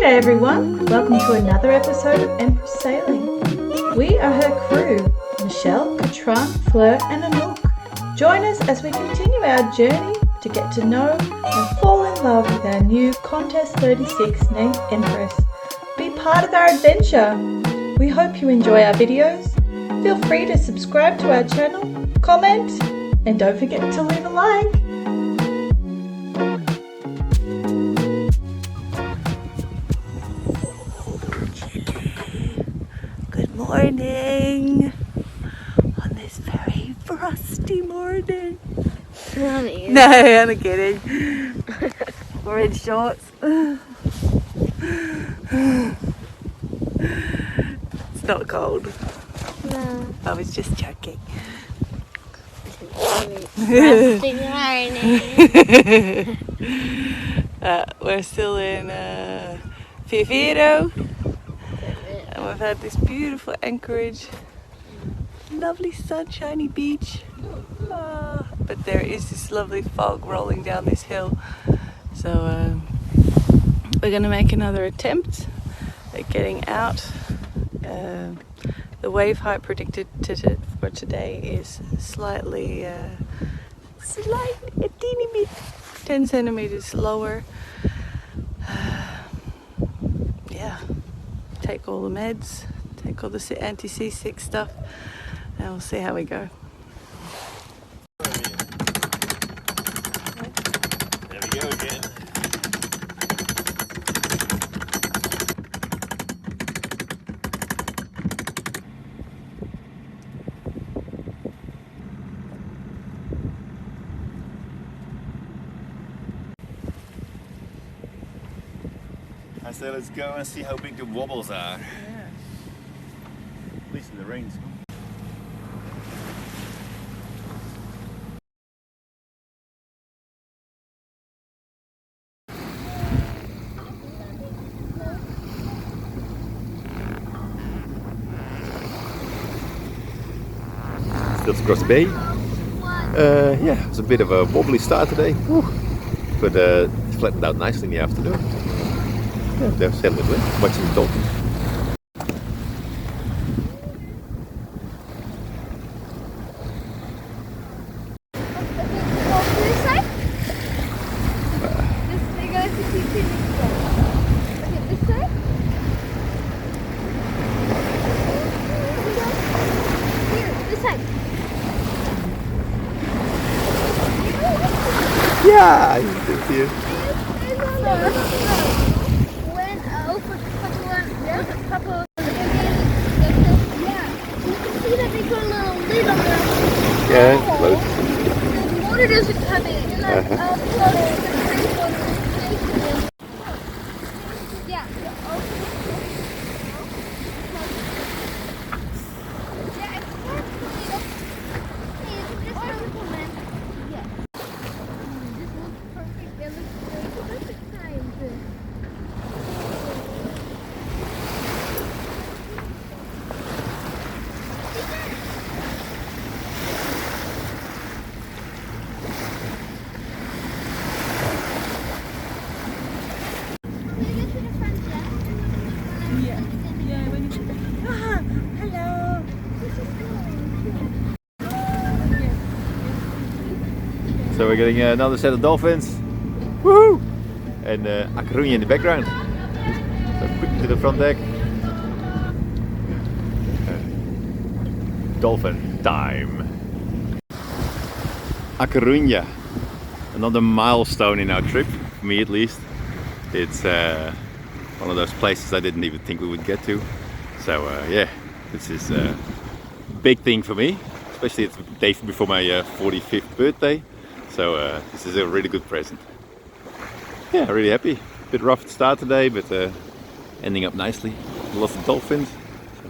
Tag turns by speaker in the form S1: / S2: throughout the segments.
S1: G'day everyone, welcome to another episode of Empress Sailing. We are her crew, Michelle, Catran, Fleur and Anouk. Join us as we continue our journey to get to know and fall in love with our new Contest 36 named Empress. Be part of our adventure. We hope you enjoy our videos. Feel free to subscribe to our channel, comment, and don't forget to leave a like. Good morning on this very frosty morning.
S2: Mommy.
S1: No, I'm not kidding. We're in shorts. It's not cold.
S2: No.
S1: I was just joking.
S2: Rusty morning.
S1: We're still in Viviero. And we've had this beautiful anchorage. Lovely sunshiny beach. But there is this lovely fog rolling down this hill. So we're going to make another attempt at getting out. The wave height predicted for today is slightly, a teeny bit, 10 centimeters lower. Yeah, take all the meds, take all the anti-seasick stuff, and we'll see how we go.
S3: There we go again. I said let's go and see how big the wobbles are.
S1: Yeah.
S3: At least in the rain. Still across the bay. Yeah, it was a bit of a wobbly start today, but it flattened out nicely in the afternoon. Yeah, they're sailing with wind, watching the dolphins. Yeah, you did here. Yeah, close.
S2: The water doesn't come in. Yeah.
S3: So we're getting another set of dolphins. Woohoo! And A Coruna in the background. So quickly to the front deck. Dolphin time. A Coruna. Another milestone in our trip, for me at least. It's one of those places I didn't even think we would get to. So yeah, this is a big thing for me. Especially it's the day before my 45th birthday. So this is a really good present. Yeah, really happy. Bit rough to start today, but ending up nicely. Lots of dolphins. So,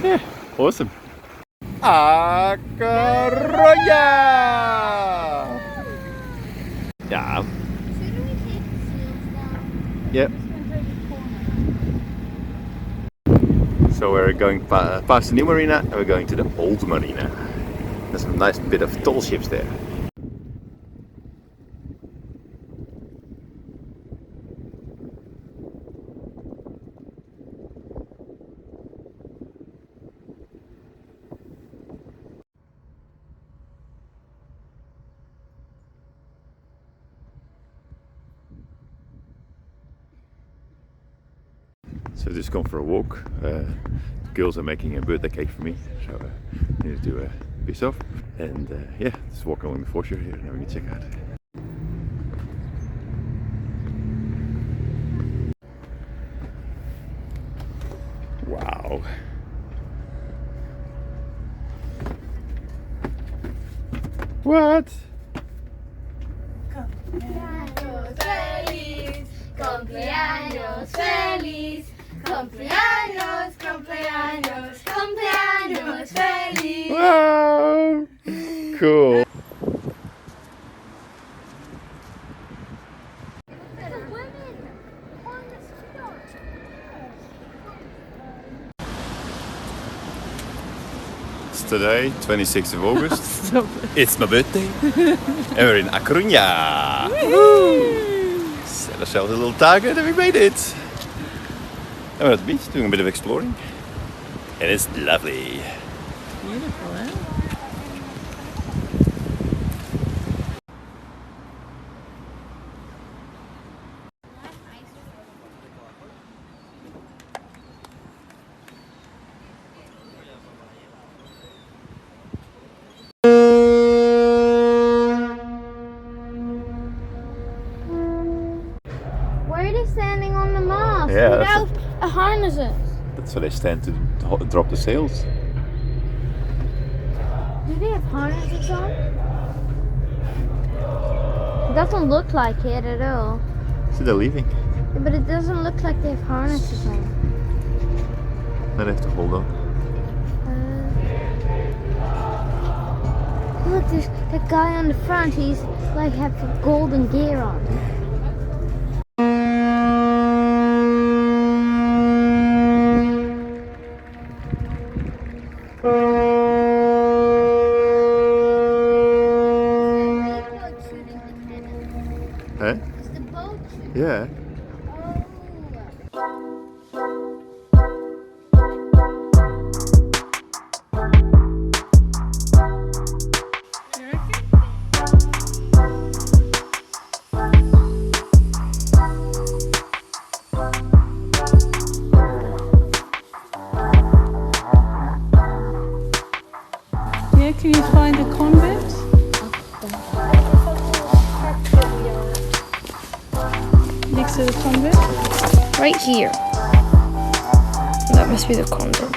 S3: yeah, awesome. A Coruna! Yeah. Yep. So we're going past the new marina and we're going to the old marina. There's a nice bit of tall ships there. So just gone for a walk. The girls are making a birthday cake for me, so I need to do a piece off. And yeah, just walking along the foreshore here and having a check out. Wow. What?
S2: Cumpleaños feliz, cumpleaños, cumpleaños, cumpleaños feliz.
S3: Wow! Cool. It's today, 26th of August. It's my birthday. And we're in A Coruna. Set ourselves a little target and we made it. And we're at the beach doing a bit of exploring. And it's lovely.
S1: Beautiful, eh?
S2: Why are they standing on the mast
S3: Yeah,
S2: without harnesses?
S3: That's where they stand to drop the sails.
S2: Do they have harnesses on? It doesn't look like it at all.
S3: So they're leaving.
S2: But it doesn't look like they have harnesses on.
S3: Now they have to hold on.
S2: Look, there's that guy on the front. He's like have golden gear on.
S3: Huh?
S2: Is the boat shooting?
S3: Yeah.
S1: Yeah, can you find the convent? Next to the convent?
S2: Right here. That must be the convent.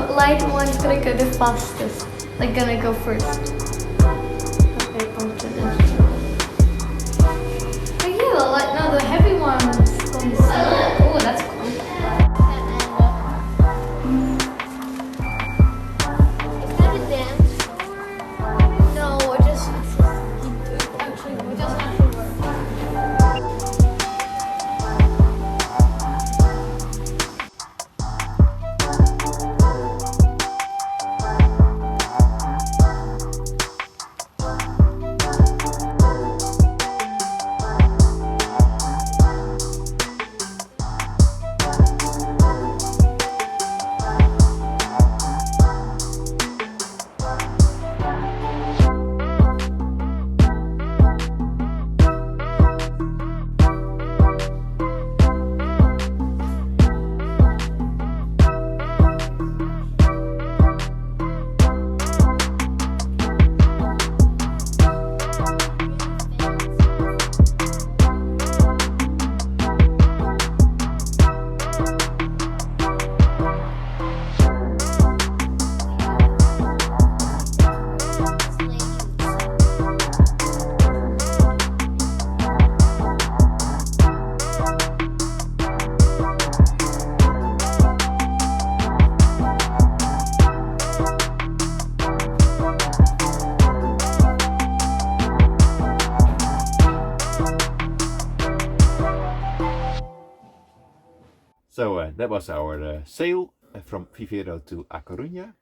S2: light one's gonna go the fastest. Like gonna go first. Okay, confident. Oh yeah, the heavy one's going slow. Oh, that's cool. Is that a dance floor? No, we're just actually we just have to work.
S3: So that was our sail from Viviero to A Coruna,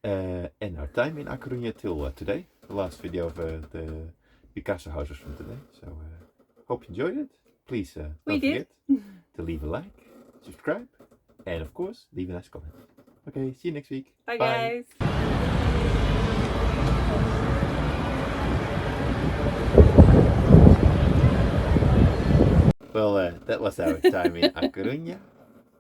S3: and our time in A Coruna till today. The last video of the Picasso houses from today. So hope you enjoyed it. Please don't forget to leave a like, subscribe, and of course leave a nice comment. Okay, see you next week.
S1: Bye guys.
S3: Well, that was our time in A Coruna.